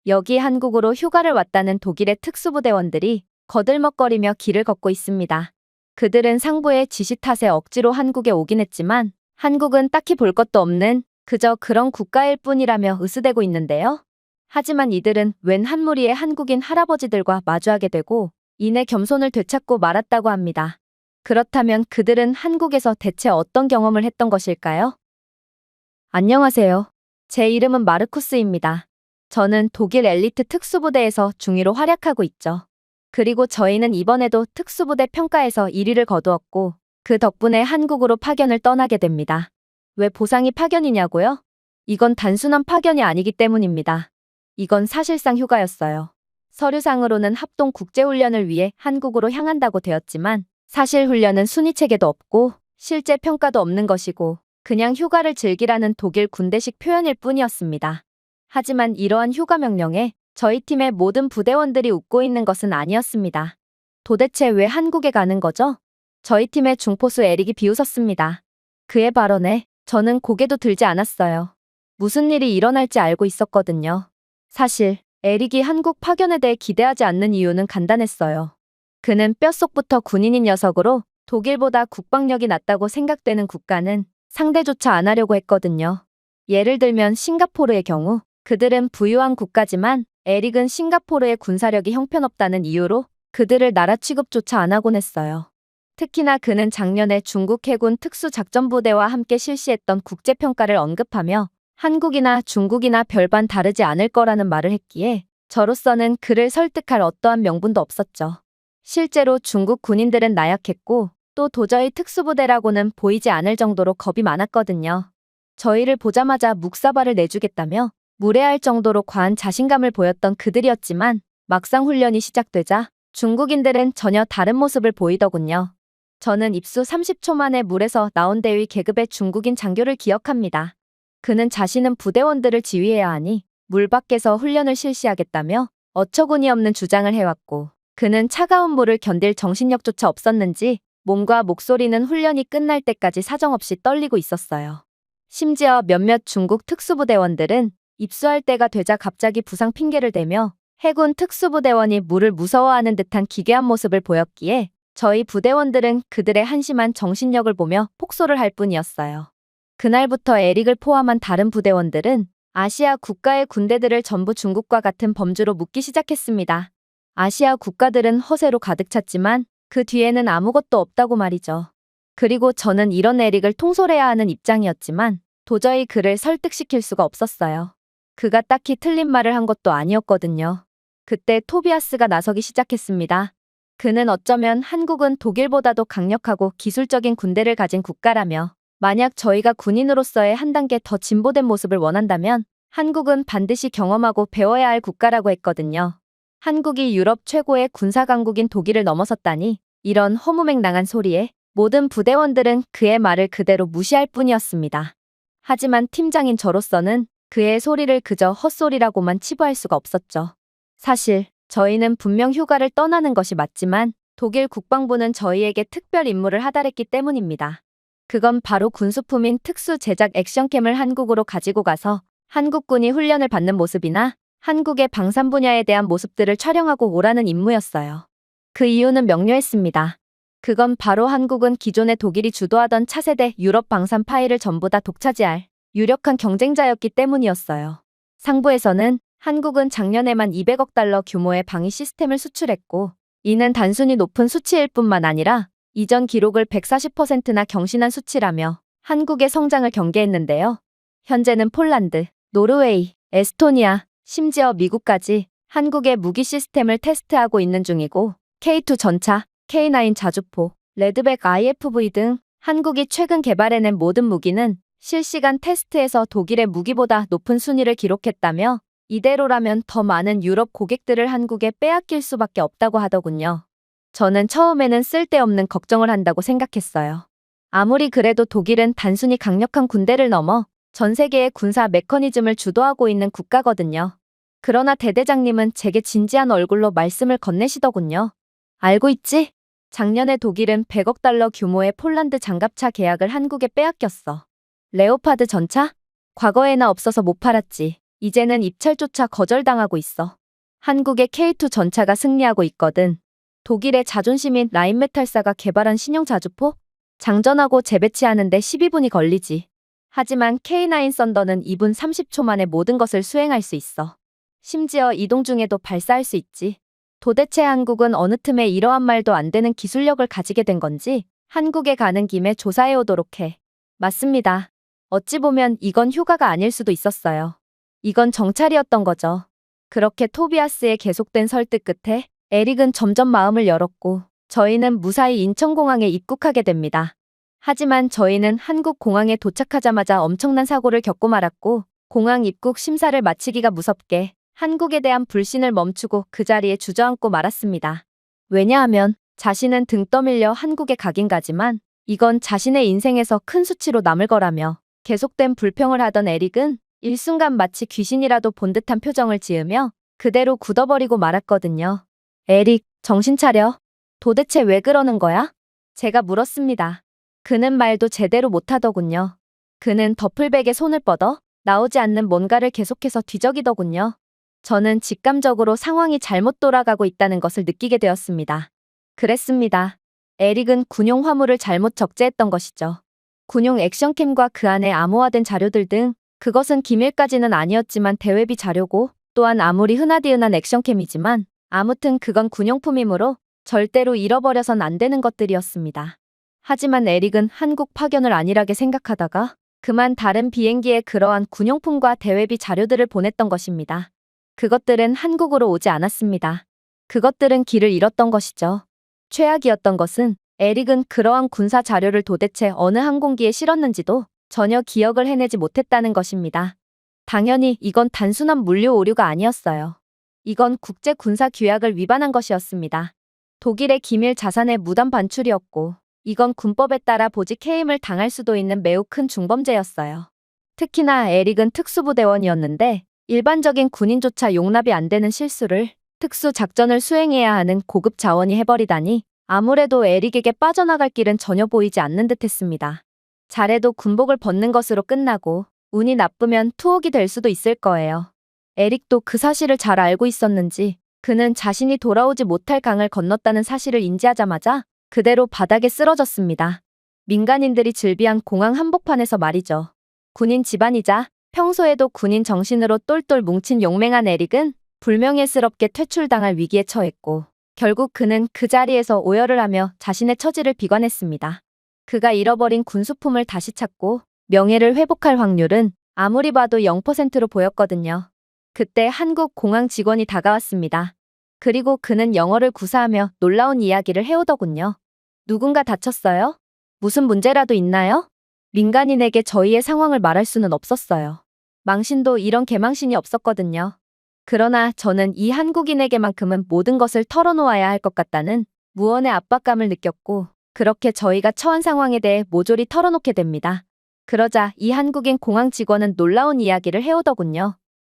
여기 한국으로 휴가를 왔다는 독일의 특수부대원들이 거들먹거리며 길을 걷고 있습니다. 그들은 상부의 지시 탓에 억지로 한국에 오긴 했지만 한국은 딱히 볼 것도 없는 그저 그런 국가일 뿐이라며 으스대고 있는데요. 하지만 이들은 웬 한 무리의 한국인 할아버지들과 마주하게 되고 이내 겸손을 되찾고 말았다고 합니다. 그렇다면 그들은 한국에서 대체 어떤 경험을 했던 것일까요? 안녕하세요. 제 이름은 마르쿠스입니다. 저는 독일 엘리트 특수부대에서 중위로 활약하고 있죠. 그리고 저희는 이번에도 특수부대 평가에서 1위를 거두었고 그 덕분에 한국으로 파견을 떠나게 됩니다. 왜 보상이 파견이냐고요? 이건 단순한 파견이 아니기 때문입니다. 이건 사실상 휴가였어요. 서류상으로는 합동 국제훈련을 위해 한국으로 향한다고 되었지만 사실 훈련은 순위체계도 없고 실제 평가도 없는 것이고 그냥 휴가를 즐기라는 독일 군대식 표현일 뿐이었습니다. 하지만 이러한 휴가 명령에 저희 팀의 모든 부대원들이 웃고 있는 것은 아니었습니다. 도대체 왜 한국에 가는 거죠? 저희 팀의 중포수 에릭이 비웃었습니다. 그의 발언에 저는 고개도 들지 않았어요. 무슨 일이 일어날지 알고 있었거든요. 사실 에릭이 한국 파견에 대해 기대하지 않는 이유는 간단했어요. 그는 뼛속부터 군인인 녀석으로 독일보다 국방력이 낮다고 생각되는 국가는 상대조차 안 하려고 했거든요. 예를 들면 싱가포르의 경우 그들은 부유한 국가지만 에릭은 싱가포르의 군사력이 형편없다는 이유로 그들을 나라 취급조차 안 하곤 했어요. 특히나 그는 작년에 중국 해군 특수작전부대와 함께 실시했던 국제평가를 언급하며 한국이나 중국이나 별반 다르지 않을 거라는 말을 했기에 저로서는 그를 설득할 어떠한 명분도 없었죠. 실제로 중국 군인들은 나약했고 또 도저히 특수부대라고는 보이지 않을 정도로 겁이 많았거든요. 저희를 보자마자 묵사발을 내주겠다며 무례할 정도로 과한 자신감을 보였던 그들이었지만 막상 훈련이 시작되자 중국인들은 전혀 다른 모습을 보이더군요. 저는 입수 30초 만에 물에서 나온 대위 계급의 중국인 장교를 기억합니다. 그는 자신은 부대원들을 지휘해야 하니 물 밖에서 훈련을 실시하겠다며 어처구니 없는 주장을 해왔고 그는 차가운 물을 견딜 정신력조차 없었는지 몸과 목소리는 훈련이 끝날 때까지 사정없이 떨리고 있었어요. 심지어 몇몇 중국 특수부대원들은 입수할 때가 되자 갑자기 부상 핑계를 대며 해군 특수부대원이 물을 무서워하는 듯한 기괴한 모습을 보였기에 저희 부대원들은 그들의 한심한 정신력을 보며 폭소를 할 뿐이었어요. 그날부터 에릭을 포함한 다른 부대원들은 아시아 국가의 군대들을 전부 중국과 같은 범주로 묻기 시작했습니다. 아시아 국가들은 허세로 가득 찼지만 그 뒤에는 아무것도 없다고 말이죠. 그리고 저는 이런 에릭을 통솔해야 하는 입장이었지만 도저히 그를 설득시킬 수가 없었어요. 그가 딱히 틀린 말을 한 것도 아니었거든요. 그때 토비아스가 나서기 시작했습니다. 그는 어쩌면 한국은 독일보다도 강력하고 기술적인 군대를 가진 국가라며 만약 저희가 군인으로서의 한 단계 더 진보된 모습을 원한다면 한국은 반드시 경험하고 배워야 할 국가라고 했거든요. 한국이 유럽 최고의 군사 강국인 독일을 넘어섰다니 이런 허무맹랑한 소리에 모든 부대원들은 그의 말을 그대로 무시할 뿐이었습니다. 하지만 팀장인 저로서는 그의 소리를 그저 헛소리라고만 치부할 수가 없었죠. 사실 저희는 분명 휴가를 떠나는 것이 맞지만 독일 국방부는 저희에게 특별 임무를 하달했기 때문입니다. 그건 바로 군수품인 특수 제작 액션캠을 한국으로 가지고 가서 한국군이 훈련을 받는 모습이나 한국의 방산 분야에 대한 모습들을 촬영하고 오라는 임무였어요. 그 이유는 명료했습니다. 그건 바로 한국은 기존의 독일이 주도하던 차세대 유럽 방산 파일을 전부 다 독차지할 유력한 경쟁자였기 때문이었어요. 상부에서는 한국은 작년에만 200억 달러 규모의 방위 시스템을 수출했고 이는 단순히 높은 수치일 뿐만 아니라 이전 기록을 140%나 경신한 수치라며 한국의 성장을 경계했는데요. 현재는 폴란드, 노르웨이, 에스토니아, 심지어 미국까지 한국의 무기 시스템을 테스트하고 있는 중이고 K2 전차, K9 자주포, 레드백 IFV 등 한국이 최근 개발해낸 모든 무기는 실시간 테스트에서 독일의 무기보다 높은 순위를 기록했다며 이대로라면 더 많은 유럽 고객들을 한국에 빼앗길 수밖에 없다고 하더군요. 저는 처음에는 쓸데없는 걱정을 한다고 생각했어요. 아무리 그래도 독일은 단순히 강력한 군대를 넘어 전 세계의 군사 메커니즘을 주도하고 있는 국가거든요. 그러나 대대장님은 제게 진지한 얼굴로 말씀을 건네시더군요. 알고 있지? 작년에 독일은 100억 달러 규모의 폴란드 장갑차 계약을 한국에 빼앗겼어. 레오파드 전차? 과거에나 없어서 못 팔았지. 이제는 입찰조차 거절당하고 있어. 한국의 K2 전차가 승리하고 있거든. 독일의 자존심인 라인메탈사가 개발한 신형 자주포? 장전하고 재배치하는데 12분이 걸리지. 하지만 K9 썬더는 2분 30초 만에 모든 것을 수행할 수 있어. 심지어 이동 중에도 발사할 수 있지. 도대체 한국은 어느 틈에 이러한 말도 안 되는 기술력을 가지게 된 건지 한국에 가는 김에 조사해 오도록 해. 맞습니다. 어찌 보면 이건 휴가가 아닐 수도 있었어요. 이건 정찰이었던 거죠. 그렇게 토비아스의 계속된 설득 끝에 에릭은 점점 마음을 열었고 저희는 무사히 인천공항에 입국하게 됩니다. 하지만 저희는 한국 공항에 도착하자마자 엄청난 사고를 겪고 말았고 공항 입국 심사를 마치기가 무섭게 한국에 대한 불신을 멈추고 그 자리에 주저앉고 말았습니다. 왜냐하면 자신은 등 떠밀려 한국에 가긴 가지만 이건 자신의 인생에서 큰 수치로 남을 거라며 계속된 불평을 하던 에릭은 일순간 마치 귀신이라도 본 듯한 표정을 지으며 그대로 굳어버리고 말았거든요. 에릭, 정신 차려. 도대체 왜 그러는 거야? 제가 물었습니다. 그는 말도 제대로 못하더군요. 그는 더플백에 손을 뻗어 나오지 않는 뭔가를 계속해서 뒤적이더군요. 저는 직감적으로 상황이 잘못 돌아가고 있다는 것을 느끼게 되었습니다. 그랬습니다. 에릭은 군용 화물을 잘못 적재했던 것이죠. 군용 액션캠과 그 안에 암호화된 자료들 등 그것은 기밀까지는 아니었지만 대외비 자료고 또한 아무리 흔하디흔한 액션캠이지만 아무튼 그건 군용품이므로 절대로 잃어버려선 안 되는 것들이었습니다. 하지만 에릭은 한국 파견을 안일하게 생각하다가 그만 다른 비행기에 그러한 군용품과 대외비 자료들을 보냈던 것입니다. 그것들은 한국으로 오지 않았습니다. 그것들은 길을 잃었던 것이죠. 최악이었던 것은 에릭은 그러한 군사 자료를 도대체 어느 항공기에 실었는지도 전혀 기억을 해내지 못했다는 것입니다. 당연히 이건 단순한 물류 오류가 아니었어요. 이건 국제 군사 규약을 위반한 것이었습니다. 독일의 기밀 자산의 무단 반출이었고 이건 군법에 따라 보직 해임을 당할 수도 있는 매우 큰 중범죄였어요. 특히나 에릭은 특수부대원이었는데 일반적인 군인조차 용납이 안 되는 실수를 특수 작전을 수행해야 하는 고급 자원이 해버리다니 아무래도 에릭에게 빠져나갈 길은 전혀 보이지 않는 듯했습니다. 잘해도 군복을 벗는 것으로 끝나고 운이 나쁘면 투옥이 될 수도 있을 거예요. 에릭도 그 사실을 잘 알고 있었는지 그는 자신이 돌아오지 못할 강을 건넜다는 사실을 인지하자마자 그대로 바닥에 쓰러졌습니다. 민간인들이 즐비한 공항 한복판에서 말이죠. 군인 집안이자 평소에도 군인 정신으로 똘똘 뭉친 용맹한 에릭은 불명예스럽게 퇴출당할 위기에 처했고 결국 그는 그 자리에서 오열을 하며 자신의 처지를 비관했습니다. 그가 잃어버린 군수품을 다시 찾고 명예를 회복할 확률은 아무리 봐도 0%로 보였거든요. 그때 한국 공항 직원이 다가왔습니다. 그리고 그는 영어를 구사하며 놀라운 이야기를 해오더군요. 누군가 다쳤어요? 무슨 문제라도 있나요? 민간인에게 저희의 상황을 말할 수는 없었어요. 망신도 이런 개망신이 없었거든요. 그러나 저는 이 한국인에게만큼은 모든 것을 털어놓아야 할 것 같다는 무언의 압박감을 느꼈고 그렇게 저희가 처한 상황에 대해 모조리 털어놓게 됩니다. 그러자 이 한국인 공항 직원은 놀라운 이야기를 해오더군요.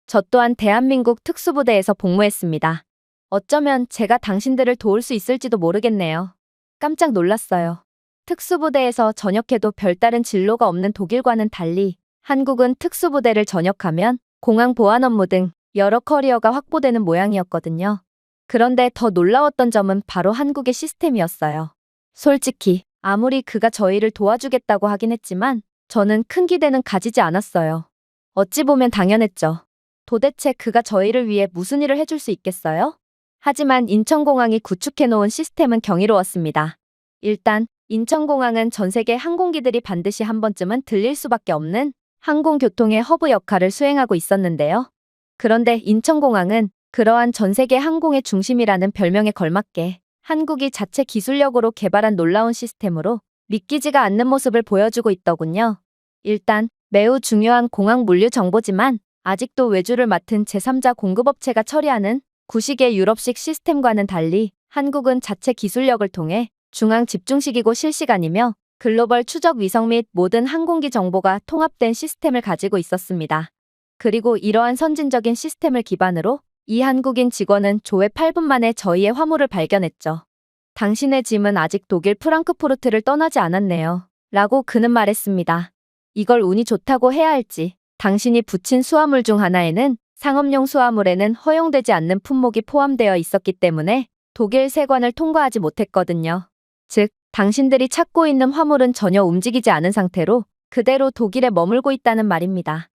저 또한 대한민국 특수부대에서 복무했습니다. 어쩌면 제가 당신들을 도울 수 있을지도 모르겠네요. 깜짝 놀랐어요. 특수부대에서 전역해도 별다른 진로가 없는 독일과는 달리 한국은 특수부대를 전역하면 공항 보안 업무 등 여러 커리어가 확보되는 모양이었거든요. 그런데 더 놀라웠던 점은 바로 한국의 시스템이었어요. 솔직히 아무리 그가 저희를 도와주겠다고 하긴 했지만 저는 큰 기대는 가지지 않았어요. 어찌 보면 당연했죠. 도대체 그가 저희를 위해 무슨 일을 해줄 수 있겠어요? 하지만 인천공항이 구축해놓은 시스템은 경이로웠습니다. 일단 인천공항은 전 세계 항공기들이 반드시 한 번쯤은 들릴 수밖에 없는 항공교통의 허브 역할을 수행하고 있었는데요. 그런데 인천공항은 그러한 전 세계 항공의 중심이라는 별명에 걸맞게 한국이 자체 기술력으로 개발한 놀라운 시스템으로 믿기지가 않는 모습을 보여주고 있더군요. 일단 매우 중요한 공항 물류 정보지만 아직도 외주를 맡은 제3자 공급업체가 처리하는 구식의 유럽식 시스템과는 달리 한국은 자체 기술력을 통해 중앙 집중식이고 실시간이며 글로벌 추적 위성 및 모든 항공기 정보가 통합된 시스템을 가지고 있었습니다. 그리고 이러한 선진적인 시스템을 기반으로 이 한국인 직원은 조회 8분 만에 저희의 화물을 발견했죠. 당신의 짐은 아직 독일 프랑크푸르트를 떠나지 않았네요. 라고 그는 말했습니다. 이걸 운이 좋다고 해야 할지 당신이 붙인 수화물 중 하나에는 상업용 수화물에는 허용되지 않는 품목이 포함되어 있었기 때문에 독일 세관을 통과하지 못했거든요. 즉, 당신들이 찾고 있는 화물은 전혀 움직이지 않은 상태로 그대로 독일에 머물고 있다는 말입니다.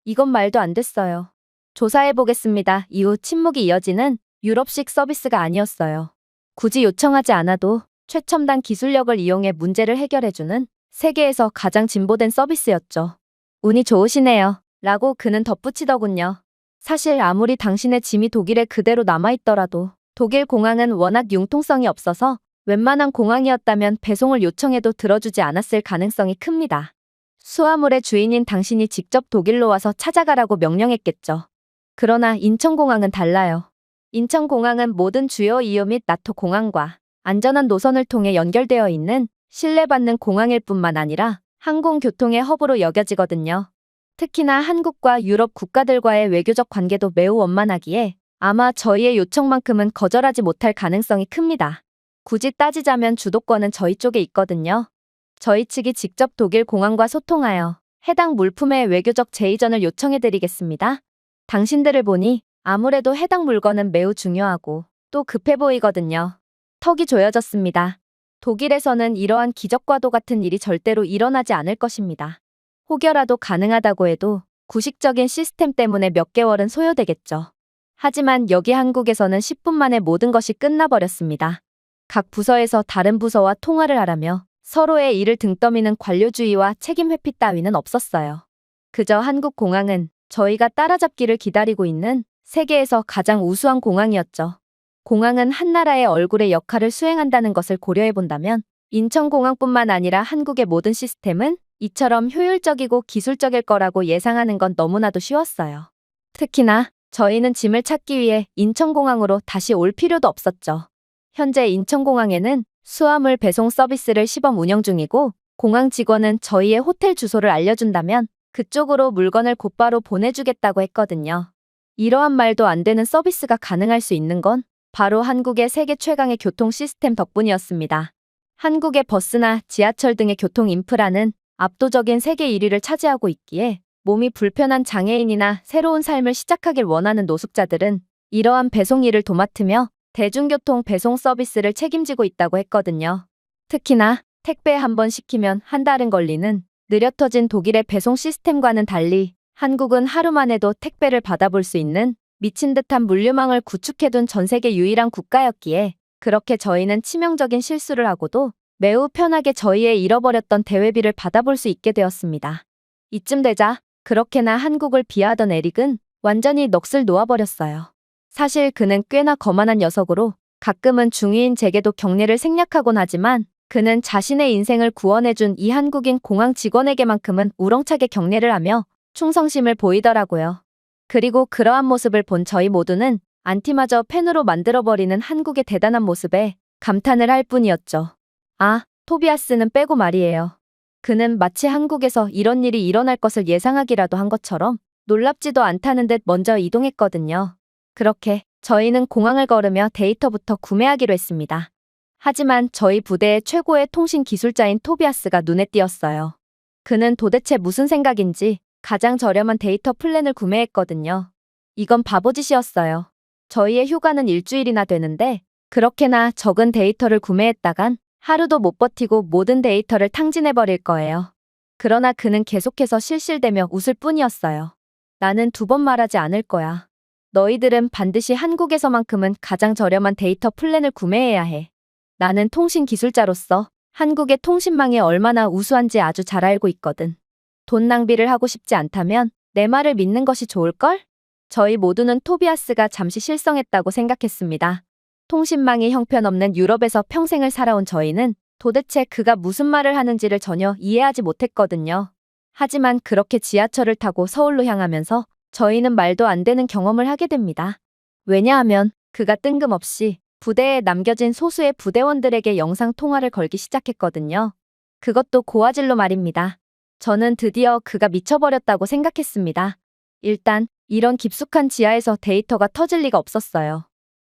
이건 말도 안 됐어요. 조사해보겠습니다. 이후 침묵이 이어지는 유럽식 서비스가 아니었어요. 굳이 요청하지 않아도 최첨단 기술력을 이용해 문제를 해결해주는 세계에서 가장 진보된 서비스였죠. 운이 좋으시네요. 라고 그는 덧붙이더군요. 사실 아무리 당신의 짐이 독일에 그대로 남아있더라도 독일 공항은 워낙 융통성이 없어서 웬만한 공항이었다면 배송을 요청해도 들어주지 않았을 가능성이 큽니다. 수화물의 주인인 당신이 직접 독일로 와서 찾아가라고 명령했겠죠. 그러나 인천공항은 달라요. 인천공항은 모든 주요 EU 및 나토 공항과 안전한 노선을 통해 연결되어 있는 신뢰받는 공항일 뿐만 아니라 항공교통의 허브로 여겨지거든요. 특히나 한국과 유럽 국가들과의 외교적 관계도 매우 원만하기에 아마 저희의 요청만큼은 거절하지 못할 가능성이 큽니다. 굳이 따지자면 주도권은 저희 쪽에 있거든요. 저희 측이 직접 독일 공항과 소통하여 해당 물품의 외교적 재이전을 요청해드리겠습니다. 당신들을 보니 아무래도 해당 물건은 매우 중요하고 또 급해 보이거든요. 턱이 조여졌습니다. 독일에서는 이러한 기적과도 같은 일이 절대로 일어나지 않을 것입니다. 혹여라도 가능하다고 해도 구식적인 시스템 때문에 몇 개월은 소요되겠죠. 하지만 여기 한국에서는 10분 만에 모든 것이 끝나버렸습니다. 각 부서에서 다른 부서와 통화를 하라며 서로의 일을 등떠미는 관료주의와 책임 회피 따위는 없었어요. 그저 한국 공항은 저희가 따라잡기를 기다리고 있는 세계에서 가장 우수한 공항이었죠. 공항은 한 나라의 얼굴의 역할을 수행한다는 것을 고려해본다면 인천공항뿐만 아니라 한국의 모든 시스템은 이처럼 효율적이고 기술적일 거라고 예상하는 건 너무나도 쉬웠어요. 특히나 저희는 짐을 찾기 위해 인천공항으로 다시 올 필요도 없었죠. 현재 인천공항에는 수화물 배송 서비스를 시범 운영 중이고 공항 직원은 저희의 호텔 주소를 알려준다면 그쪽으로 물건을 곧바로 보내주겠다고 했거든요. 이러한 말도 안 되는 서비스가 가능할 수 있는 건 바로 한국의 세계 최강의 교통 시스템 덕분이었습니다. 한국의 버스나 지하철 등의 교통 인프라는 압도적인 세계 1위를 차지하고 있기에 몸이 불편한 장애인이나 새로운 삶을 시작하길 원하는 노숙자들은 이러한 배송 일을 도맡으며 대중교통 배송 서비스를 책임지고 있다고 했거든요. 특히나 택배 한 번 시키면 한 달은 걸리는 느려터진 독일의 배송 시스템과는 달리 한국은 하루만 해도 택배를 받아볼 수 있는 미친 듯한 물류망을 구축해둔 전 세계 유일한 국가였기에 그렇게 저희는 치명적인 실수를 하고도 매우 편하게 저희의 잃어버렸던 대회비를 받아볼 수 있게 되었습니다. 이쯤 되자 그렇게나 한국을 비하하던 에릭은 완전히 넋을 놓아버렸어요. 사실 그는 꽤나 거만한 녀석으로 가끔은 중위인 제게도 경례를 생략하곤 하지만 그는 자신의 인생을 구원해준 이 한국인 공항 직원에게만큼은 우렁차게 경례를 하며 충성심을 보이더라고요. 그리고 그러한 모습을 본 저희 모두는 안티마저 팬으로 만들어버리는 한국의 대단한 모습에 감탄을 할 뿐이었죠. 아, 토비아스는 빼고 말이에요. 그는 마치 한국에서 이런 일이 일어날 것을 예상하기라도 한 것처럼 놀랍지도 않다는 듯 먼저 이동했거든요. 그렇게 저희는 공항을 걸으며 데이터부터 구매하기로 했습니다. 하지만 저희 부대의 최고의 통신 기술자인 토비아스가 눈에 띄었어요. 그는 도대체 무슨 생각인지 가장 저렴한 데이터 플랜을 구매했거든요. 이건 바보짓이었어요. 저희의 휴가는 일주일이나 되는데 그렇게나 적은 데이터를 구매했다간 하루도 못 버티고 모든 데이터를 탕진해버릴 거예요. 그러나 그는 계속해서 실실대며 웃을 뿐이었어요. 나는 2번 말하지 않을 거야. 너희들은 반드시 한국에서만큼은 가장 저렴한 데이터 플랜을 구매해야 해. 나는 통신 기술자로서 한국의 통신망이 얼마나 우수한지 아주 잘 알고 있거든. 돈 낭비를 하고 싶지 않다면 내 말을 믿는 것이 좋을걸? 저희 모두는 토비아스가 잠시 실성했다고 생각했습니다. 통신망이 형편없는 유럽에서 평생을 살아온 저희는 도대체 그가 무슨 말을 하는지를 전혀 이해하지 못했거든요. 하지만 그렇게 지하철을 타고 서울로 향하면서 저희는 말도 안 되는 경험을 하게 됩니다. 왜냐하면 그가 뜬금없이 부대에 남겨진 소수의 부대원들에게 영상 통화를 걸기 시작했거든요. 그것도 고화질로 말입니다. 저는 드디어 그가 미쳐버렸다고 생각했습니다. 일단 이런 깊숙한 지하에서 데이터가 터질 리가 없었어요.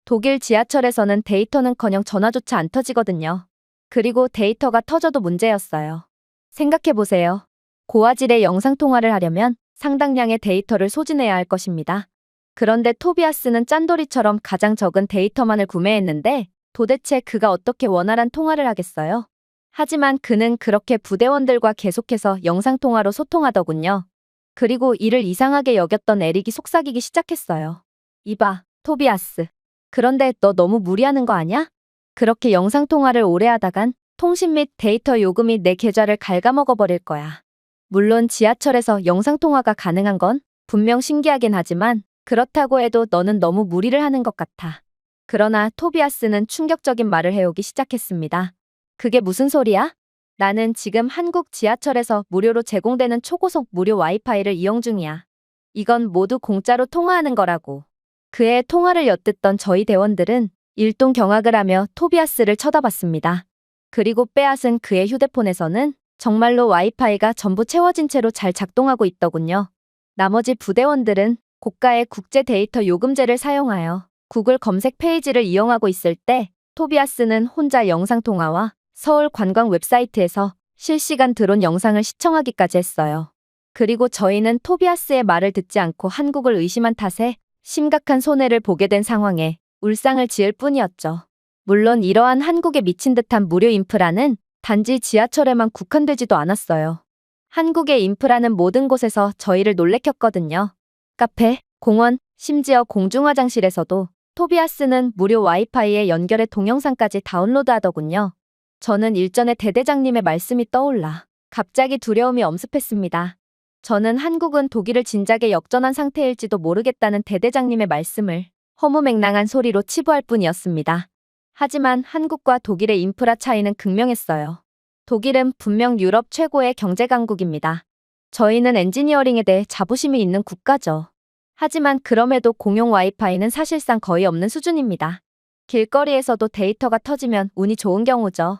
독일 지하철에서는 데이터는커녕 전화조차 안 터지거든요. 그리고 데이터가 터져도 문제였어요. 생각해보세요. 고화질의 영상통화를 하려면 상당량의 데이터를 소진해야 할 것입니다. 그런데 토비아스는 짠돌이처럼 가장 적은 데이터만을 구매했는데 도대체 그가 어떻게 원활한 통화를 하겠어요? 하지만 그는 그렇게 부대원들과 계속해서 영상통화로 소통하더군요. 그리고 이를 이상하게 여겼던 에릭이 속삭이기 시작했어요. 이봐, 토비아스. 그런데 너 너무 무리하는 거 아냐? 그렇게 영상통화를 오래 하다간 통신 및 데이터 요금이 내 계좌를 갉아먹어버릴 거야. 물론 지하철에서 영상통화가 가능한 건 분명 신기하긴 하지만 그렇다고 해도 너는 너무 무리를 하는 것 같아. 그러나 토비아스는 충격적인 말을 해오기 시작했습니다. 그게 무슨 소리야? 나는 지금 한국 지하철에서 무료로 제공되는 초고속 무료 와이파이를 이용 중이야. 이건 모두 공짜로 통화하는 거라고. 그의 통화를 엿듣던 저희 대원들은 일동 경악을 하며 토비아스를 쳐다봤습니다. 그리고 빼앗은 그의 휴대폰에서는 정말로 와이파이가 전부 채워진 채로 잘 작동하고 있더군요. 나머지 부대원들은 고가의 국제 데이터 요금제를 사용하여 구글 검색 페이지를 이용하고 있을 때 토비아스는 혼자 영상통화와 서울 관광 웹사이트에서 실시간 드론 영상을 시청하기까지 했어요. 그리고 저희는 토비아스의 말을 듣지 않고 한국을 의심한 탓에 심각한 손해를 보게 된 상황에 울상을 지을 뿐이었죠. 물론 이러한 한국에 미친 듯한 무료 인프라는 단지 지하철에만 국한되지도 않았어요. 한국의 인프라는 모든 곳에서 저희를 놀래켰거든요. 카페, 공원, 심지어 공중화장실에서도 토비아스는 무료 와이파이에 연결해 동영상까지 다운로드하더군요. 저는 일전에 대대장님의 말씀이 떠올라 갑자기 두려움이 엄습했습니다. 저는 한국은 독일을 진작에 역전한 상태일지도 모르겠다는 대대장님의 말씀을 허무맹랑한 소리로 치부할 뿐이었습니다. 하지만 한국과 독일의 인프라 차이는 극명했어요. 독일은 분명 유럽 최고의 경제 강국입니다. 저희는 엔지니어링에 대해 자부심이 있는 국가죠. 하지만 그럼에도 공용 와이파이는 사실상 거의 없는 수준입니다. 길거리에서도 데이터가 터지면 운이 좋은 경우죠.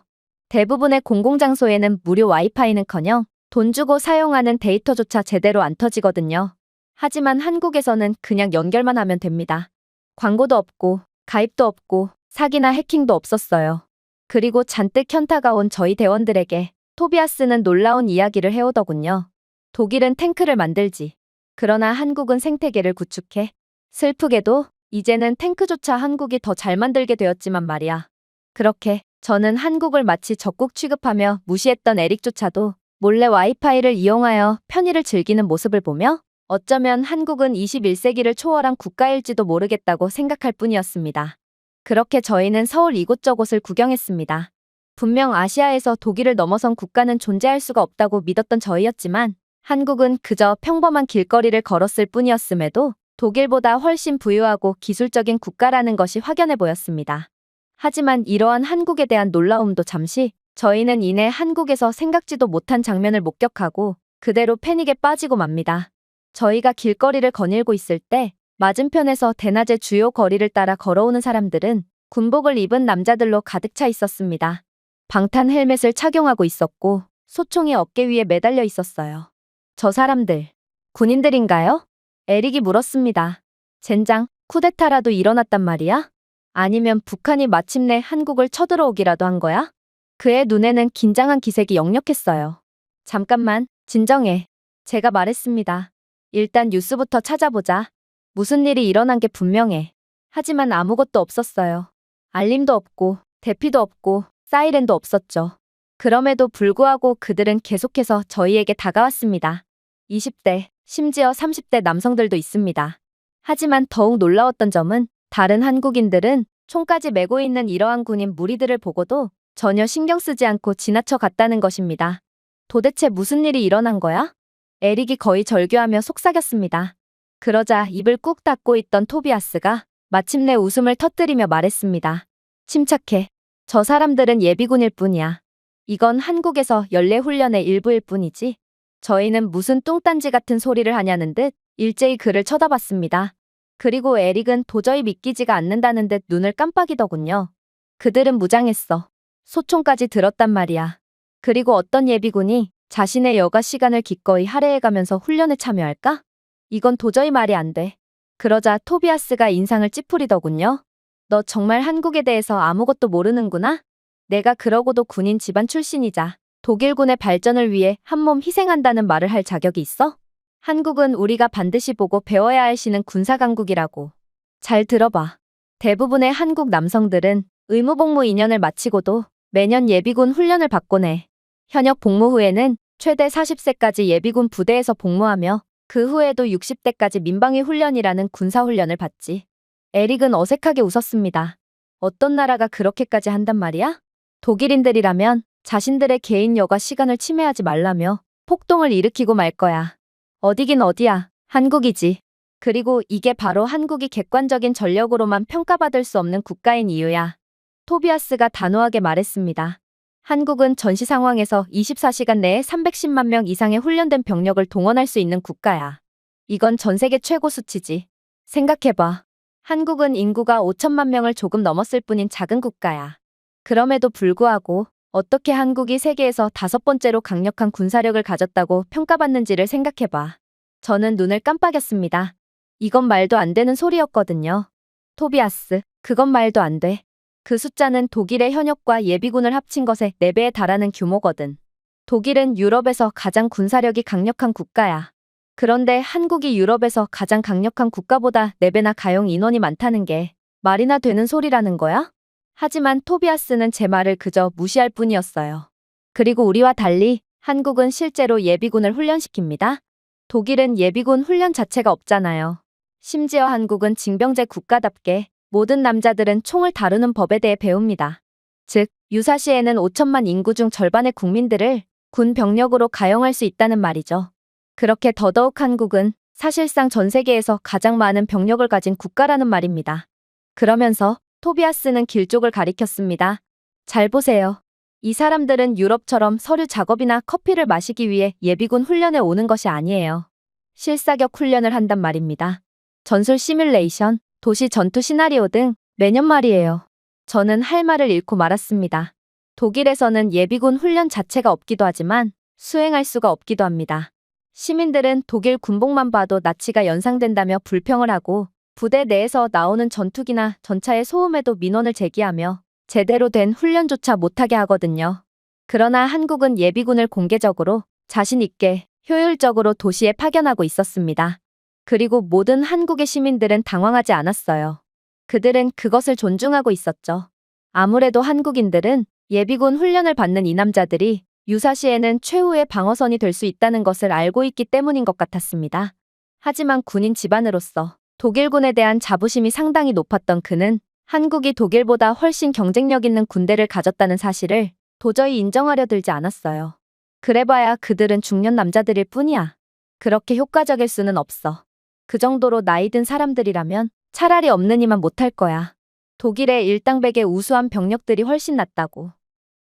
대부분의 공공장소에는 무료 와이파이는커녕 돈 주고 사용하는 데이터조차 제대로 안 터지거든요. 하지만 한국에서는 그냥 연결만 하면 됩니다. 광고도 없고 가입도 없고 사기나 해킹도 없었어요. 그리고 잔뜩 현타가 온 저희 대원들에게 토비아스는 놀라운 이야기를 해오더군요. 독일은 탱크를 만들지. 그러나 한국은 생태계를 구축해. 슬프게도 이제는 탱크조차 한국이 더 잘 만들게 되었지만 말이야. 그렇게 저는 한국을 마치 적국 취급하며 무시했던 에릭조차도 몰래 와이파이를 이용하여 편의를 즐기는 모습을 보며 어쩌면 한국은 21세기를 초월한 국가일지도 모르겠다고 생각할 뿐이었습니다. 그렇게 저희는 서울 이곳저곳을 구경했습니다. 분명 아시아에서 독일을 넘어선 국가는 존재할 수가 없다고 믿었던 저희였지만 한국은 그저 평범한 길거리를 걸었을 뿐이었음에도 독일보다 훨씬 부유하고 기술적인 국가라는 것이 확연해 보였습니다. 하지만 이러한 한국에 대한 놀라움도 잠시 저희는 이내 한국에서 생각지도 못한 장면을 목격하고 그대로 패닉에 빠지고 맙니다. 저희가 길거리를 거닐고 있을 때 맞은편에서 대낮에 주요 거리를 따라 걸어오는 사람들은 군복을 입은 남자들로 가득 차 있었습니다. 방탄 헬멧을 착용하고 있었고 소총이 어깨 위에 매달려 있었어요. 저 사람들, 군인들인가요? 에릭이 물었습니다. 젠장, 쿠데타라도 일어났단 말이야? 아니면 북한이 마침내 한국을 쳐들어오기라도 한 거야? 그의 눈에는 긴장한 기색이 역력했어요. 잠깐만, 진정해. 제가 말했습니다. 일단 뉴스부터 찾아보자. 무슨 일이 일어난 게 분명해. 하지만 아무것도 없었어요. 알림도 없고, 대피도 없고, 사이렌도 없었죠. 그럼에도 불구하고 그들은 계속해서 저희에게 다가왔습니다. 20대, 심지어 30대 남성들도 있습니다. 하지만 더욱 놀라웠던 점은 다른 한국인들은 총까지 메고 있는 이러한 군인 무리들을 보고도 전혀 신경 쓰지 않고 지나쳐 갔다는 것입니다. 도대체 무슨 일이 일어난 거야? 에릭이 거의 절규하며 속삭였습니다. 그러자 입을 꾹 닫고 있던 토비아스가 마침내 웃음을 터뜨리며 말했습니다. 침착해. 저 사람들은 예비군일 뿐이야. 이건 한국에서 연례훈련의 일부일 뿐이지. 저희는 무슨 뚱딴지 같은 소리를 하냐는 듯 일제히 그를 쳐다봤습니다. 그리고 에릭은 도저히 믿기지가 않는다는 듯 눈을 깜빡이더군요. 그들은 무장했어. 소총까지 들었단 말이야. 그리고 어떤 예비군이 자신의 여가 시간을 기꺼이 할애해가면서 훈련에 참여할까? 이건 도저히 말이 안 돼. 그러자 토비아스가 인상을 찌푸리더군요. 너 정말 한국에 대해서 아무것도 모르는구나? 내가 그러고도 군인 집안 출신이자 독일군의 발전을 위해 한몸 희생한다는 말을 할 자격이 있어? 한국은 우리가 반드시 보고 배워야 할 시는 군사강국이라고. 잘 들어봐. 대부분의 한국 남성들은 의무복무 2년을 마치고도 매년 예비군 훈련을 받곤 해. 현역 복무 후에는 최대 40세까지 예비군 부대에서 복무하며 그 후에도 60대까지 민방위 훈련이라는 군사훈련을 받지. 에릭은 어색하게 웃었습니다. 어떤 나라가 그렇게까지 한단 말이야? 독일인들이라면 자신들의 개인 여가 시간을 침해하지 말라며 폭동을 일으키고 말 거야. 어디긴 어디야. 한국이지. 그리고 이게 바로 한국이 객관적인 전력으로만 평가받을 수 없는 국가인 이유야. 토비아스가 단호하게 말했습니다. 한국은 전시 상황에서 24시간 내에 310만 명 이상의 훈련된 병력을 동원할 수 있는 국가야. 이건 전 세계 최고 수치지. 생각해봐. 한국은 인구가 5천만 명을 조금 넘었을 뿐인 작은 국가야. 그럼에도 불구하고 어떻게 한국이 세계에서 5번째로 강력한 군사력을 가졌다고 평가받는지를 생각해봐. 저는 눈을 깜빡였습니다. 이건 말도 안 되는 소리였거든요. 토비아스, 그건 말도 안 돼. 그 숫자는 독일의 현역과 예비군을 합친 것의 4배에 달하는 규모거든. 독일은 유럽에서 가장 군사력이 강력한 국가야. 그런데 한국이 유럽에서 가장 강력한 국가보다 4배나 가용 인원이 많다는 게 말이나 되는 소리라는 거야? 하지만 토비아스는 제 말을 그저 무시할 뿐이었어요. 그리고 우리와 달리 한국은 실제로 예비군을 훈련시킵니다. 독일은 예비군 훈련 자체가 없잖아요. 심지어 한국은 징병제 국가답게 모든 남자들은 총을 다루는 법에 대해 배웁니다. 즉, 유사시에는 5천만 인구 중 절반의 국민들을 군 병력으로 가용할 수 있다는 말이죠. 그렇게 더더욱 한국은 사실상 전 세계에서 가장 많은 병력을 가진 국가라는 말입니다. 그러면서 토비아스는 길쪽을 가리켰습니다. 잘 보세요. 이 사람들은 유럽처럼 서류 작업이나 커피를 마시기 위해 예비군 훈련에 오는 것이 아니에요. 실사격 훈련을 한단 말입니다. 전술 시뮬레이션, 도시 전투 시나리오 등 매년 말이에요. 저는 할 말을 잃고 말았습니다. 독일에서는 예비군 훈련 자체가 없기도 하지만 수행할 수가 없기도 합니다. 시민들은 독일 군복만 봐도 나치가 연상된다며 불평을 하고 부대 내에서 나오는 전투기나 전차의 소음에도 민원을 제기하며 제대로 된 훈련조차 못하게 하거든요. 그러나 한국은 예비군을 공개적으로 자신 있게 효율적으로 도시에 파견하고 있었습니다. 그리고 모든 한국의 시민들은 당황하지 않았어요. 그들은 그것을 존중하고 있었죠. 아무래도 한국인들은 예비군 훈련을 받는 이 남자들이 유사시에는 최후의 방어선이 될 수 있다는 것을 알고 있기 때문인 것 같았습니다. 하지만 군인 집안으로서 독일군에 대한 자부심이 상당히 높았던 그는 한국이 독일보다 훨씬 경쟁력 있는 군대를 가졌다는 사실을 도저히 인정하려 들지 않았어요. 그래봐야 그들은 중년 남자들일 뿐이야. 그렇게 효과적일 수는 없어. 그 정도로 나이 든 사람들이라면 차라리 없느니만 못할 거야. 독일의 일당백의 우수한 병력들이 훨씬 낫다고.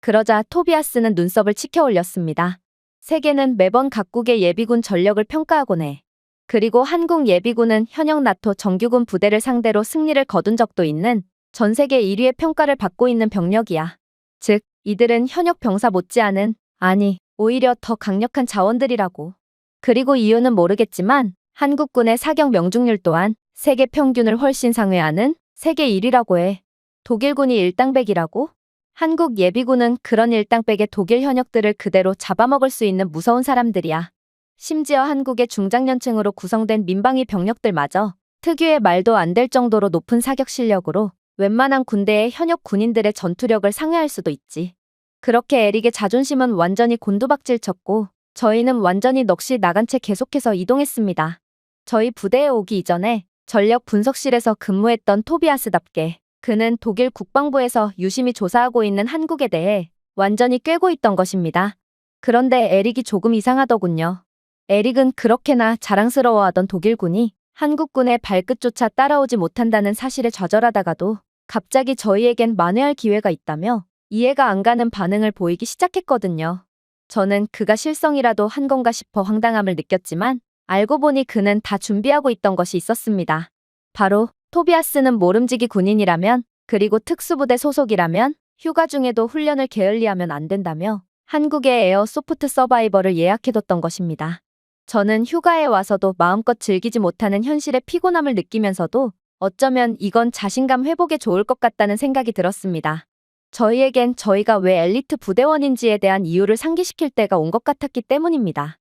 그러자 토비아스는 눈썹을 치켜 올렸습니다. 세계는 매번 각국의 예비군 전력을 평가하곤 해. 그리고 한국 예비군은 현역 나토 정규군 부대를 상대로 승리를 거둔 적도 있는 전 세계 1위의 평가를 받고 있는 병력이야. 즉, 이들은 현역 병사 못지않은, 아니, 오히려 더 강력한 자원들이라고. 그리고 이유는 모르겠지만 한국군의 사격 명중률 또한 세계 평균을 훨씬 상회하는 세계 1위라고 해. 독일군이 일당백이라고? 한국 예비군은 그런 일당백의 독일 현역들을 그대로 잡아먹을 수 있는 무서운 사람들이야. 심지어 한국의 중장년층으로 구성된 민방위 병력들마저 특유의 말도 안 될 정도로 높은 사격 실력으로 웬만한 군대의 현역 군인들의 전투력을 상회할 수도 있지. 그렇게 에릭의 자존심은 완전히 곤두박질 쳤고 저희는 완전히 넋이 나간 채 계속해서 이동했습니다. 저희 부대에 오기 이전에 전력 분석실에서 근무했던 토비아스답게 그는 독일 국방부에서 유심히 조사하고 있는 한국에 대해 완전히 꿰고 있던 것입니다. 그런데 에릭이 조금 이상하더군요. 에릭은 그렇게나 자랑스러워하던 독일군이 한국군의 발끝조차 따라오지 못한다는 사실에 좌절하다가도 갑자기 저희에겐 만회할 기회가 있다며 이해가 안 가는 반응을 보이기 시작했거든요. 저는 그가 실성이라도 한 건가 싶어 황당함을 느꼈지만 알고 보니 그는 다 준비하고 있던 것이 있었습니다. 바로 토비아스는 모름지기 군인이라면 그리고 특수부대 소속이라면 휴가 중에도 훈련을 게을리하면 안 된다며 한국의 에어 소프트 서바이벌을 예약해뒀던 것입니다. 저는 휴가에 와서도 마음껏 즐기지 못하는 현실의 피곤함을 느끼면서도 어쩌면 이건 자신감 회복에 좋을 것 같다는 생각이 들었습니다. 저희에겐 저희가 왜 엘리트 부대원인지에 대한 이유를 상기시킬 때가 온 것 같았기 때문입니다.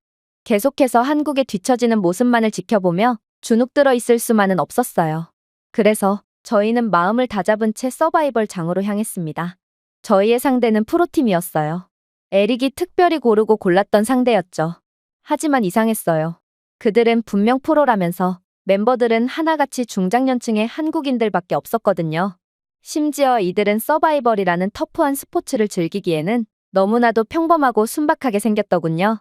계속해서 한국에 뒤처지는 모습만을 지켜보며 주눅들어 있을 수만은 없었어요. 그래서 저희는 마음을 다잡은 채 서바이벌 장으로 향했습니다. 저희의 상대는 프로팀이었어요. 에릭이 특별히 고르고 골랐던 상대였죠. 하지만 이상했어요. 그들은 분명 프로라면서 멤버들은 하나같이 중장년층의 한국인들밖에 없었거든요. 심지어 이들은 서바이벌이라는 터프한 스포츠를 즐기기에는 너무나도 평범하고 순박하게 생겼더군요.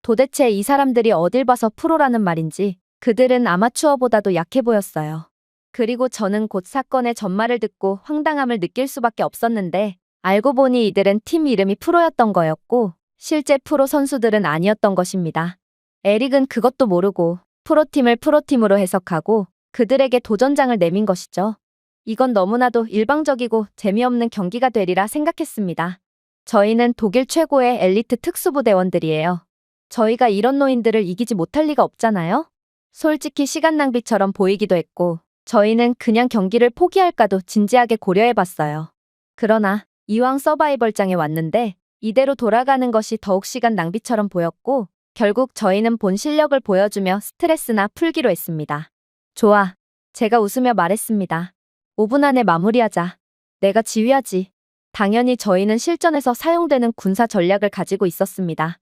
도대체 이 사람들이 어딜 봐서 프로라는 말인지 그들은 아마추어보다도 약해 보였어요. 그리고 저는 곧 사건의 전말을 듣고 황당함을 느낄 수밖에 없었는데 알고 보니 이들은 팀 이름이 프로였던 거였고 실제 프로 선수들은 아니었던 것입니다. 에릭은 그것도 모르고 프로팀을 프로팀으로 해석하고 그들에게 도전장을 내민 것이죠. 이건 너무나도 일방적이고 재미없는 경기가 되리라 생각했습니다. 저희는 독일 최고의 엘리트 특수부대원들이에요. 저희가 이런 노인들을 이기지 못할 리가 없잖아요? 솔직히 시간 낭비처럼 보이기도 했고 저희는 그냥 경기를 포기할까도 진지하게 고려해봤어요. 그러나 이왕 서바이벌장에 왔는데 이대로 돌아가는 것이 더욱 시간 낭비처럼 보였고 결국 저희는 본 실력을 보여주며 스트레스나 풀기로 했습니다. 좋아. 제가 웃으며 말했습니다. 5분 안에 마무리하자. 내가 지휘하지. 당연히 저희는 실전에서 사용되는 군사 전략을 가지고 있었습니다.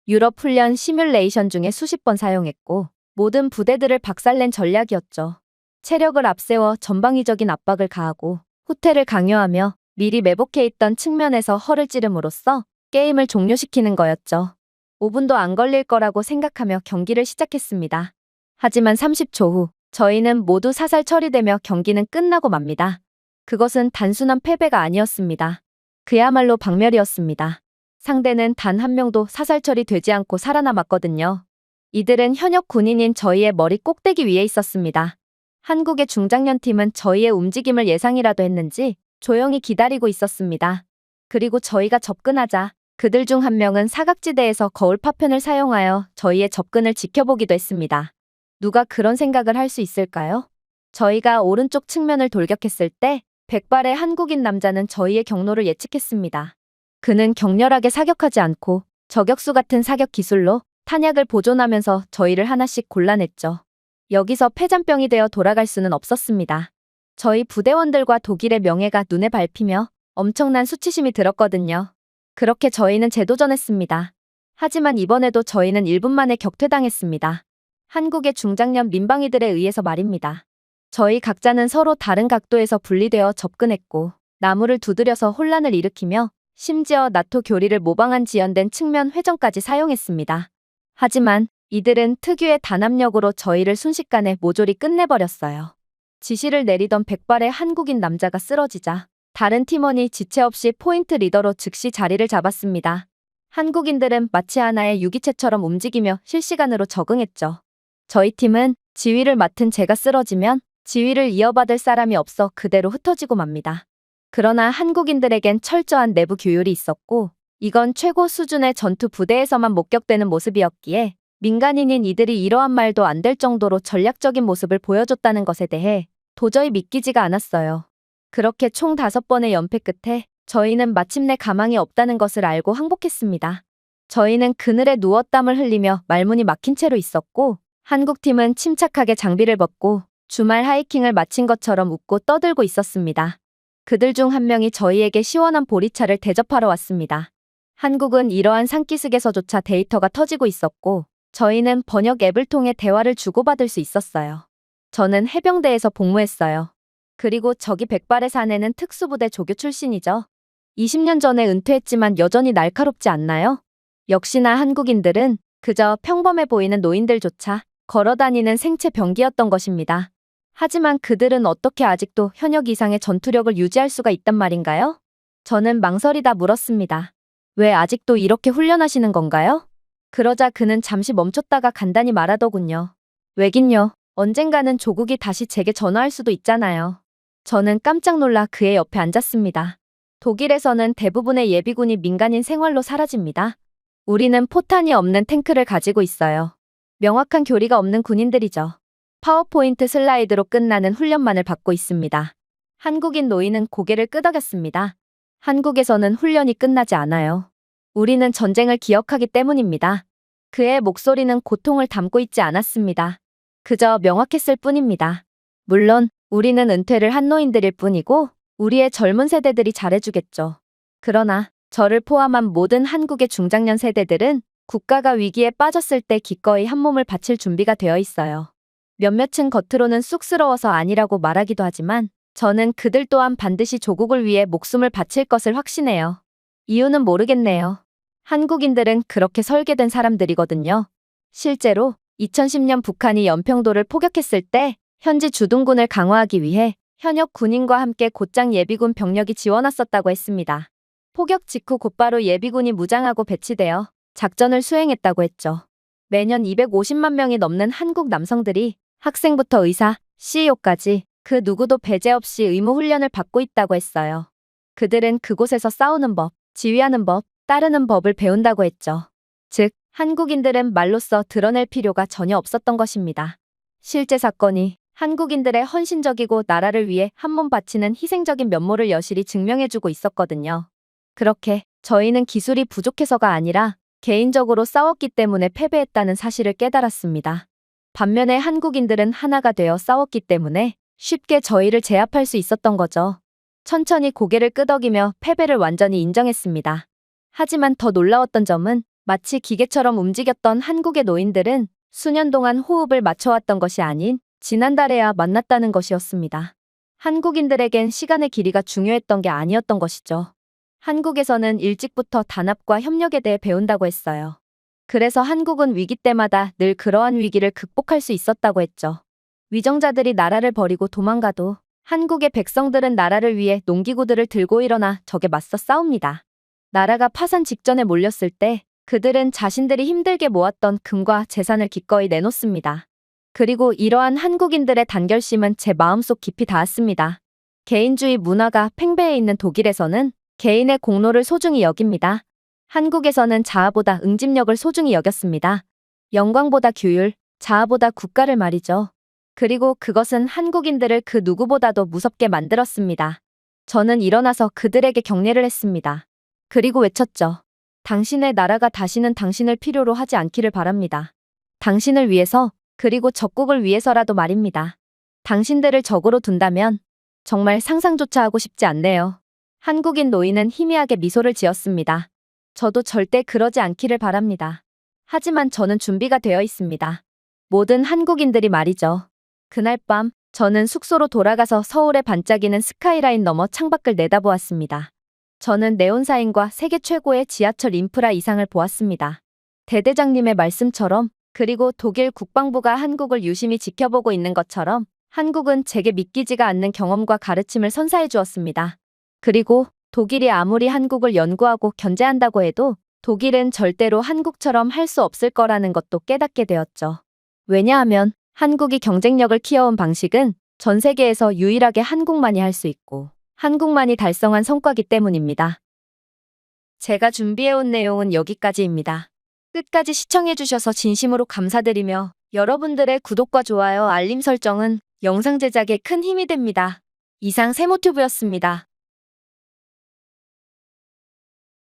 유럽 훈련 시뮬레이션 중에 수십 번 사용했고 모든 부대들을 박살낸 전략이었죠. 체력을 앞세워 전방위적인 압박을 가하고 후퇴를 강요하며 미리 매복해 있던 측면에서 허를 찌름으로써 게임을 종료시키는 거였죠. 5분도 안 걸릴 거라고 생각하며 경기를 시작했습니다. 하지만 30초 후 저희는 모두 사살 처리되며 경기는 끝나고 맙니다. 그것은 단순한 패배가 아니었습니다. 그야말로 박멸이었습니다. 상대는 단 한 명도 사살 처리되지 않고 살아남았거든요. 이들은 현역 군인인 저희의 머리 꼭대기 위에 있었습니다. 한국의 중장년팀은 저희의 움직임을 예상이라도 했는지 조용히 기다리고 있었습니다. 그리고 저희가 접근하자 그들 중 한 명은 사각지대에서 거울 파편을 사용하여 저희의 접근을 지켜보기도 했습니다. 누가 그런 생각을 할 수 있을까요? 저희가 오른쪽 측면을 돌격했을 때 백발의 한국인 남자는 저희의 경로를 예측했습니다. 그는 격렬하게 사격하지 않고 저격수 같은 사격 기술로 탄약을 보존하면서 저희를 하나씩 골라냈죠. 여기서 폐잔병이 되어 돌아갈 수는 없었습니다. 저희 부대원들과 독일의 명예가 눈에 밟히며 엄청난 수치심이 들었거든요. 그렇게 저희는 재도전했습니다. 하지만 이번에도 저희는 1분 만에 격퇴당했습니다. 한국의 중장년 민방위들에 의해서 말입니다. 저희 각자는 서로 다른 각도에서 분리되어 접근했고 나무를 두드려서 혼란을 일으키며 심지어 나토 교리를 모방한 지연된 측면 회전까지 사용했습니다. 하지만 이들은 특유의 단합력으로 저희를 순식간에 모조리 끝내버렸어요. 지시를 내리던 백발의 한국인 남자가 쓰러지자 다른 팀원이 지체 없이 포인트 리더로 즉시 자리를 잡았습니다. 한국인들은 마치 하나의 유기체처럼 움직이며 실시간으로 적응했죠. 저희 팀은 지휘를 맡은 제가 쓰러지면 지휘를 이어받을 사람이 없어 그대로 흩어지고 맙니다. 그러나 한국인들에겐 철저한 내부 규율이 있었고 이건 최고 수준의 전투 부대에서만 목격되는 모습이었기에 민간인인 이들이 이러한 말도 안 될 정도로 전략적인 모습을 보여줬다는 것에 대해 도저히 믿기지가 않았어요. 그렇게 총 5번의 연패 끝에 저희는 마침내 가망이 없다는 것을 알고 항복했습니다. 저희는 그늘에 누워 땀을 흘리며 말문이 막힌 채로 있었고 한국팀은 침착하게 장비를 벗고 주말 하이킹을 마친 것처럼 웃고 떠들고 있었습니다. 그들 중 한 명이 저희에게 시원한 보리차를 대접하러 왔습니다. 한국은 이러한 산기슭에서조차 데이터가 터지고 있었고 저희는 번역 앱을 통해 대화를 주고받을 수 있었어요. 저는 해병대에서 복무했어요. 그리고 저기 백발의 사내는 특수부대 조교 출신이죠. 20년 전에 은퇴했지만 여전히 날카롭지 않나요? 역시나 한국인들은 그저 평범해 보이는 노인들조차 걸어다니는 생체 병기였던 것입니다. 하지만 그들은 어떻게 아직도 현역 이상의 전투력을 유지할 수가 있단 말인가요? 저는 망설이다 물었습니다. 왜 아직도 이렇게 훈련하시는 건가요? 그러자 그는 잠시 멈췄다가 간단히 말하더군요. 왜긴요. 언젠가는 조국이 다시 제게 전화할 수도 있잖아요. 저는 깜짝 놀라 그의 옆에 앉았습니다. 독일에서는 대부분의 예비군이 민간인 생활로 사라집니다. 우리는 포탄이 없는 탱크를 가지고 있어요. 명확한 교리가 없는 군인들이죠. 파워포인트 슬라이드로 끝나는 훈련만을 받고 있습니다. 한국인 노인은 고개를 끄덕였습니다. 한국에서는 훈련이 끝나지 않아요. 우리는 전쟁을 기억하기 때문입니다. 그의 목소리는 고통을 담고 있지 않았습니다. 그저 명확했을 뿐입니다. 물론 우리는 은퇴를 한 노인들일 뿐이고 우리의 젊은 세대들이 잘해주겠죠. 그러나 저를 포함한 모든 한국의 중장년 세대들은 국가가 위기에 빠졌을 때 기꺼이 한 몸을 바칠 준비가 되어 있어요. 몇몇은 겉으로는 쑥스러워서 아니라고 말하기도 하지만 저는 그들 또한 반드시 조국을 위해 목숨을 바칠 것을 확신해요. 이유는 모르겠네요. 한국인들은 그렇게 설계된 사람들이거든요. 실제로 2010년 북한이 연평도를 포격했을 때 현지 주둔군을 강화하기 위해 현역 군인과 함께 곧장 예비군 병력이 지원왔었다고 했습니다. 포격 직후 곧바로 예비군이 무장하고 배치되어 작전을 수행했다고 했죠. 매년 250만 명이 넘는 한국 남성들이 학생부터 의사, CEO까지 그 누구도 배제 없이 의무 훈련을 받고 있다고 했어요. 그들은 그곳에서 싸우는 법, 지휘하는 법, 따르는 법을 배운다고 했죠. 즉, 한국인들은 말로써 드러낼 필요가 전혀 없었던 것입니다. 실제 사건이 한국인들의 헌신적이고 나라를 위해 한 몸 바치는 희생적인 면모를 여실히 증명해주고 있었거든요. 그렇게 저희는 기술이 부족해서가 아니라 개인적으로 싸웠기 때문에 패배했다는 사실을 깨달았습니다. 반면에 한국인들은 하나가 되어 싸웠기 때문에 쉽게 저희를 제압할 수 있었던 거죠. 천천히 고개를 끄덕이며 패배를 완전히 인정했습니다. 하지만 더 놀라웠던 점은 마치 기계처럼 움직였던 한국의 노인들은 수년 동안 호흡을 맞춰왔던 것이 아닌 지난달에야 만났다는 것이었습니다. 한국인들에겐 시간의 길이가 중요했던 게 아니었던 것이죠. 한국에서는 일찍부터 단합과 협력에 대해 배운다고 했어요. 그래서 한국은 위기 때마다 늘 그러한 위기를 극복할 수 있었다고 했죠. 위정자들이 나라를 버리고 도망가도 한국의 백성들은 나라를 위해 농기구들을 들고 일어나 적에 맞서 싸웁니다. 나라가 파산 직전에 몰렸을 때 그들은 자신들이 힘들게 모았던 금과 재산을 기꺼이 내놓습니다. 그리고 이러한 한국인들의 단결심은 제 마음속 깊이 닿았습니다. 개인주의 문화가 팽배해 있는 독일에서는 개인의 공로를 소중히 여깁니다. 한국에서는 자아보다 응집력을 소중히 여겼습니다. 영광보다 규율, 자아보다 국가를 말이죠. 그리고 그것은 한국인들을 그 누구보다도 무섭게 만들었습니다. 저는 일어나서 그들에게 격려를 했습니다. 그리고 외쳤죠. 당신의 나라가 다시는 당신을 필요로 하지 않기를 바랍니다. 당신을 위해서, 그리고 적국을 위해서라도 말입니다. 당신들을 적으로 둔다면 정말 상상조차 하고 싶지 않네요. 한국인 노인은 희미하게 미소를 지었습니다. 저도 절대 그러지 않기를 바랍니다. 하지만 저는 준비가 되어 있습니다. 모든 한국인들이 말이죠. 그날 밤 저는 숙소로 돌아가서 서울의 반짝이는 스카이라인 너머 창밖을 내다보았습니다. 저는 네온사인과 세계 최고의 지하철 인프라 이상을 보았습니다. 대대장님의 말씀처럼, 그리고 독일 국방부가 한국을 유심히 지켜보고 있는 것처럼 한국은 제게 믿기지가 않는 경험과 가르침을 선사해 주었습니다. 그리고 독일이 아무리 한국을 연구하고 견제한다고 해도 독일은 절대로 한국처럼 할 수 없을 거라는 것도 깨닫게 되었죠. 왜냐하면 한국이 경쟁력을 키워온 방식은 전 세계에서 유일하게 한국만이 할 수 있고 한국만이 달성한 성과이기 때문입니다. 제가 준비해온 내용은 여기까지입니다. 끝까지 시청해주셔서 진심으로 감사드리며 여러분들의 구독과 좋아요, 알림 설정은 영상 제작에 큰 힘이 됩니다. 이상 세모튜브였습니다.